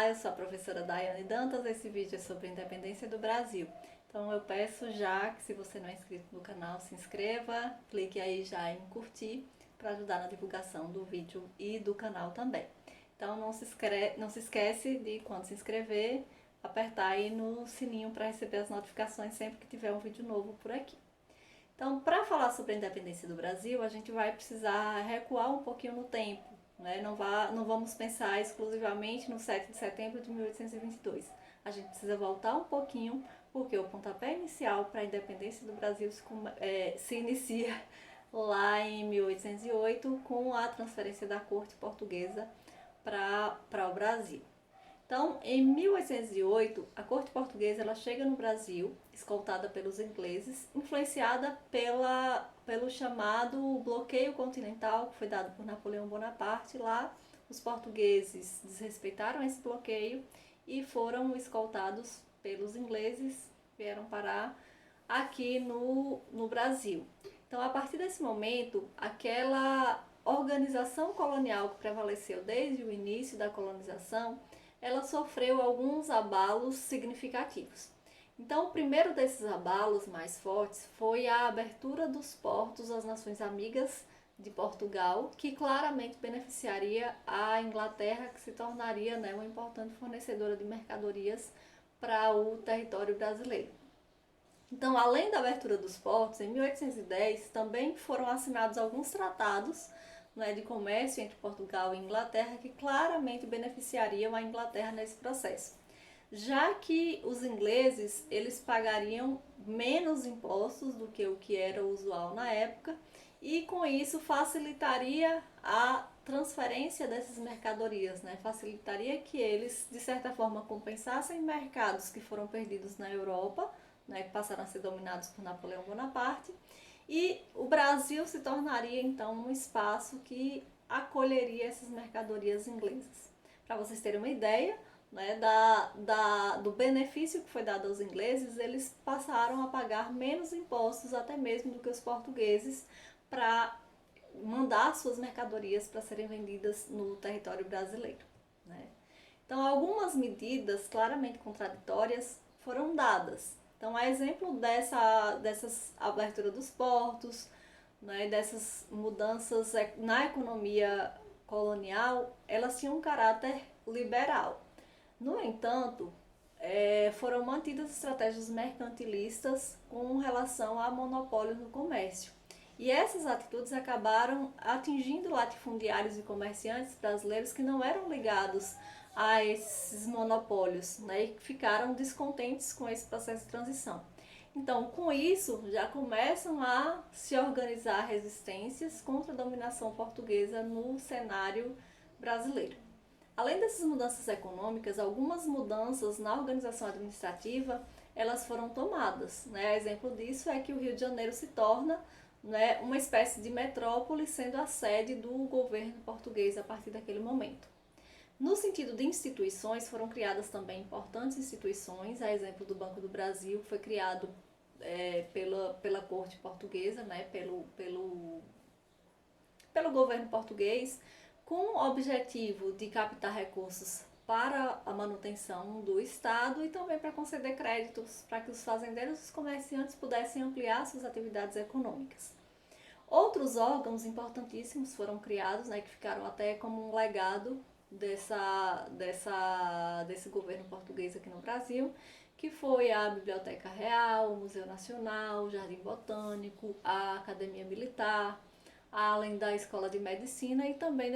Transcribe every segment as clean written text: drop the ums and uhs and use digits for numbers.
Olá, eu sou a professora Daiane Dantas, esse vídeo é sobre a independência do Brasil. Então eu peço já que, se você não é inscrito no canal, se inscreva, clique aí já em curtir para ajudar na divulgação do vídeo e do canal também. Então não se esquece de, quando se inscrever, apertar aí no sininho para receber as notificações sempre que tiver um vídeo novo por aqui. Então, para falar sobre a independência do Brasil, a gente vai precisar recuar um pouquinho no tempo, né? Não vamos pensar exclusivamente no 7 de setembro de 1822. A gente precisa voltar um pouquinho, porque o pontapé inicial para a independência do Brasil se inicia lá em 1808, com a transferência da corte portuguesa para o Brasil. Então, em 1808, a corte portuguesa ela chega no Brasil, escoltada pelos ingleses, influenciada pelo chamado bloqueio continental, que foi dado por Napoleão Bonaparte. Lá, os portugueses desrespeitaram esse bloqueio e foram escoltados pelos ingleses, vieram parar aqui no Brasil. Então, a partir desse momento, aquela organização colonial que prevaleceu desde o início da colonização, ela sofreu alguns abalos significativos. Então, o primeiro desses abalos mais fortes foi a abertura dos portos às nações amigas de Portugal, que claramente beneficiaria a Inglaterra, que se tornaria, né, uma importante fornecedora de mercadorias para o território brasileiro. Então, além da abertura dos portos, em 1810 também foram assinados alguns tratados, né, de comércio entre Portugal e Inglaterra, que claramente beneficiariam a Inglaterra nesse processo, já que os ingleses eles pagariam menos impostos do que o que era usual na época, e com isso facilitaria a transferência dessas mercadorias, né? Facilitaria que eles, de certa forma, compensassem mercados que foram perdidos na Europa, né, que passaram a ser dominados por Napoleão Bonaparte, e o Brasil se tornaria então um espaço que acolheria essas mercadorias inglesas. Para vocês terem uma ideia, né, do benefício que foi dado aos ingleses, eles passaram a pagar menos impostos até mesmo do que os portugueses para mandar suas mercadorias para serem vendidas no território brasileiro, né? Então, algumas medidas claramente contraditórias foram dadas. Então, a exemplo dessas abertura dos portos, né, dessas mudanças na economia colonial, elas tinham um caráter liberal. No entanto, foram mantidas estratégias mercantilistas com relação a monopólios no comércio. E essas atitudes acabaram atingindo latifundiários e comerciantes brasileiros que não eram ligados a esses monopólios, né, e ficaram descontentes com esse processo de transição. Então, com isso, já começam a se organizar resistências contra a dominação portuguesa no cenário brasileiro. Além dessas mudanças econômicas, algumas mudanças na organização administrativa elas foram tomadas, né? Exemplo disso é que o Rio de Janeiro se torna, né, uma espécie de metrópole, sendo a sede do governo português a partir daquele momento. No sentido de instituições, foram criadas também importantes instituições, a exemplo do Banco do Brasil, que foi criado pela corte portuguesa, né, pelo governo português, com o objetivo de captar recursos para a manutenção do Estado e também para conceder créditos para que os fazendeiros e os comerciantes pudessem ampliar suas atividades econômicas. Outros órgãos importantíssimos foram criados, né, que ficaram até como um legado desse governo português aqui no Brasil, que foi a Biblioteca Real, o Museu Nacional, o Jardim Botânico, a Academia Militar, além da Escola de Medicina e também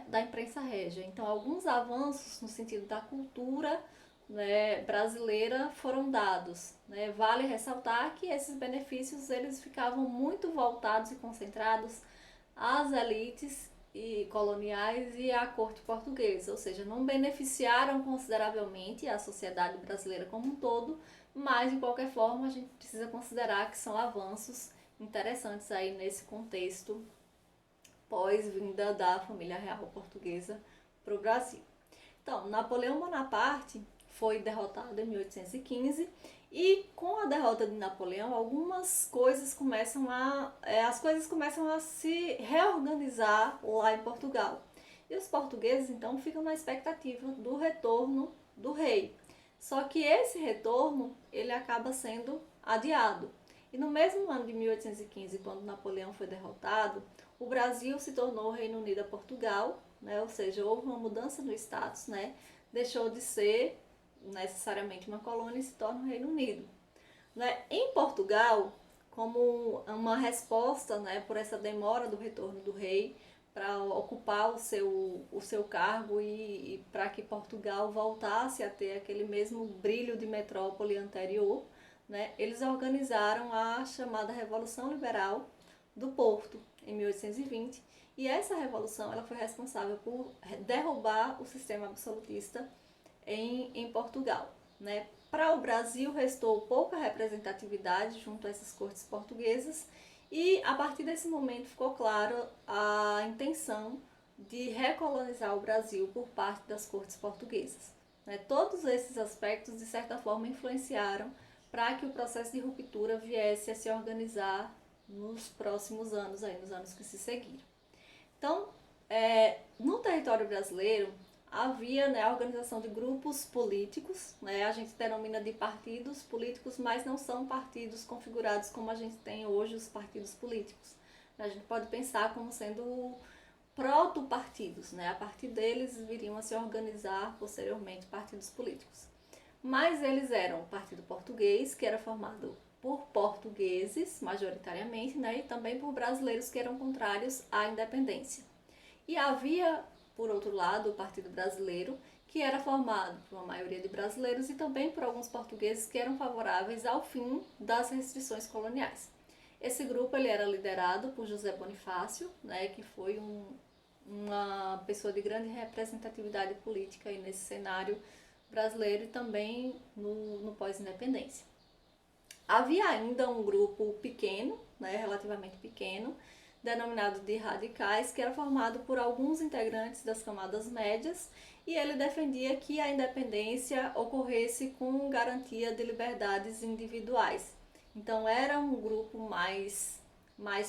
da imprensa régia. Então, alguns avanços no sentido da cultura, né, brasileira foram dados, né? Vale ressaltar que esses benefícios eles ficavam muito voltados e concentrados às elites e coloniais e à corte portuguesa, ou seja, não beneficiaram consideravelmente a sociedade brasileira como um todo, mas de qualquer forma a gente precisa considerar que são avanços interessantes aí nesse contexto pós-vinda da família real portuguesa para o Brasil. Então, Napoleão Bonaparte foi derrotado em 1815 e com a derrota de Napoleão as coisas começam a se reorganizar lá em Portugal. E os portugueses, então, ficam na expectativa do retorno do rei. Só que esse retorno, ele acaba sendo adiado. E no mesmo ano de 1815, quando Napoleão foi derrotado, o Brasil se tornou Reino Unido a Portugal, né? Ou seja, houve uma mudança no status, né? Deixou de ser necessariamente uma colônia e se torna o Reino Unido. Né? Em Portugal, como uma resposta, né, por essa demora do retorno do rei para ocupar o seu cargo e para que Portugal voltasse a ter aquele mesmo brilho de metrópole anterior, né, eles organizaram a chamada Revolução Liberal do Porto, em 1820, e essa revolução ela foi responsável por derrubar o sistema absolutista em Portugal. Né? Para o Brasil, restou pouca representatividade junto a essas cortes portuguesas e, a partir desse momento, ficou claro a intenção de recolonizar o Brasil por parte das cortes portuguesas. Né? Todos esses aspectos, de certa forma, influenciaram para que o processo de ruptura viesse a se organizar nos próximos anos, aí, nos anos que se seguiram. Então, no território brasileiro, havia, né, a organização de grupos políticos, né, a gente denomina de partidos políticos, mas não são partidos configurados como a gente tem hoje os partidos políticos. A gente pode pensar como sendo proto-partidos, né, a partir deles viriam a se organizar posteriormente partidos políticos. Mas eles eram o Partido Português, que era formado por portugueses, majoritariamente, né, e também por brasileiros que eram contrários à independência. E havia, por outro lado, o Partido Brasileiro, que era formado por uma maioria de brasileiros e também por alguns portugueses que eram favoráveis ao fim das restrições coloniais. Esse grupo ele era liderado por José Bonifácio, né, que foi uma pessoa de grande representatividade política aí nesse cenário brasileiro e também no pós-independência. Havia ainda um grupo pequeno, né, relativamente pequeno, denominado de radicais, que era formado por alguns integrantes das camadas médias, e ele defendia que a independência ocorresse com garantia de liberdades individuais. Então era um grupo mais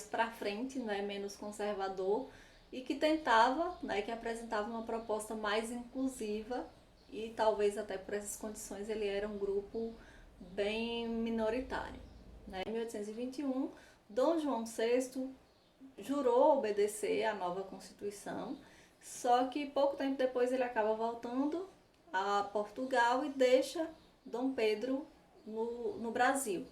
para frente, né, menos conservador, e que tentava, né, que apresentava uma proposta mais inclusiva, e talvez até por essas condições ele era um grupo bem minoritário. Né? Em 1821, Dom João VI jurou obedecer à nova Constituição, só que pouco tempo depois ele acaba voltando a Portugal e deixa Dom Pedro no Brasil.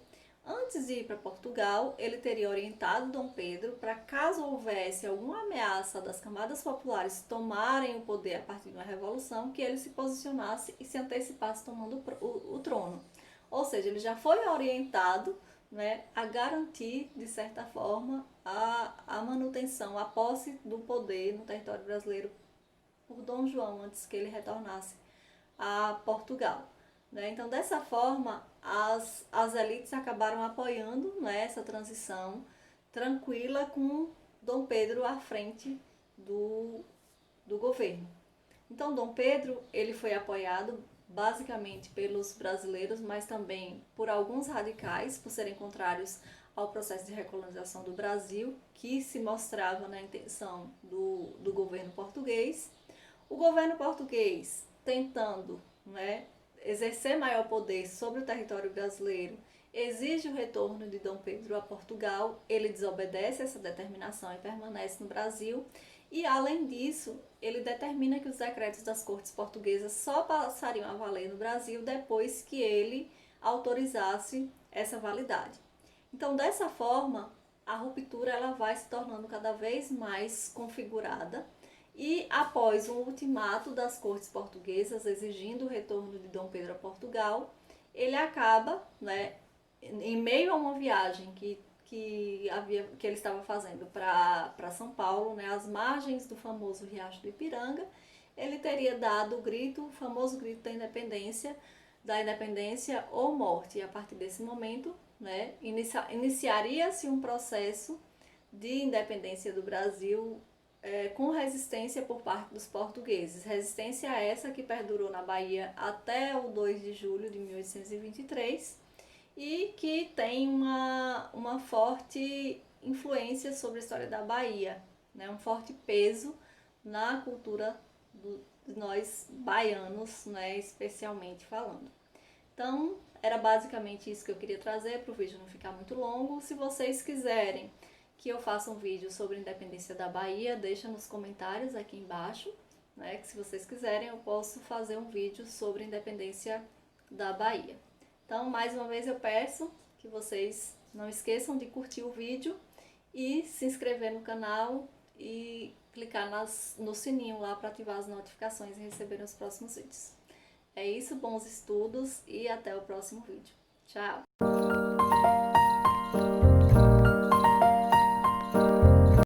Antes de ir para Portugal, ele teria orientado Dom Pedro para, caso houvesse alguma ameaça das camadas populares tomarem o poder a partir de uma revolução, que ele se posicionasse e se antecipasse tomando o trono. Ou seja, ele já foi orientado, né, a garantir, de certa forma, a manutenção, a posse do poder no território brasileiro por Dom João, antes que ele retornasse a Portugal. Né? Então, dessa forma, as elites acabaram apoiando, né, essa transição tranquila com Dom Pedro à frente do governo. Então, Dom Pedro ele foi apoiado basicamente pelos brasileiros, mas também por alguns radicais, por serem contrários ao processo de recolonização do Brasil, que se mostrava na intenção do governo português. O governo português tentando, né, exercer maior poder sobre o território brasileiro, exige o retorno de Dom Pedro a Portugal, ele desobedece essa determinação e permanece no Brasil. E, além disso, ele determina que os decretos das cortes portuguesas só passariam a valer no Brasil depois que ele autorizasse essa validade. Então, dessa forma, a ruptura ela vai se tornando cada vez mais configurada e, após um ultimato das cortes portuguesas exigindo o retorno de Dom Pedro a Portugal, ele acaba, né, em meio a uma viagem que ele estava fazendo para São Paulo, né, às margens do famoso Riacho do Ipiranga, ele teria dado o famoso grito da independência ou morte. E a partir desse momento, né, iniciaria-se um processo de independência do Brasil com resistência por parte dos portugueses. Resistência essa que perdurou na Bahia até o 2 de julho de 1823, e que tem uma forte influência sobre a história da Bahia, né? Um forte peso na cultura de nós baianos, né, especialmente falando. Então, era basicamente isso que eu queria trazer para o vídeo não ficar muito longo. Se vocês quiserem que eu faça um vídeo sobre a independência da Bahia, deixa nos comentários aqui embaixo, né, que se vocês quiserem eu posso fazer um vídeo sobre a independência da Bahia. Então, mais uma vez eu peço que vocês não esqueçam de curtir o vídeo e se inscrever no canal e clicar no sininho lá para ativar as notificações e receber os próximos vídeos. É isso, bons estudos e até o próximo vídeo. Tchau!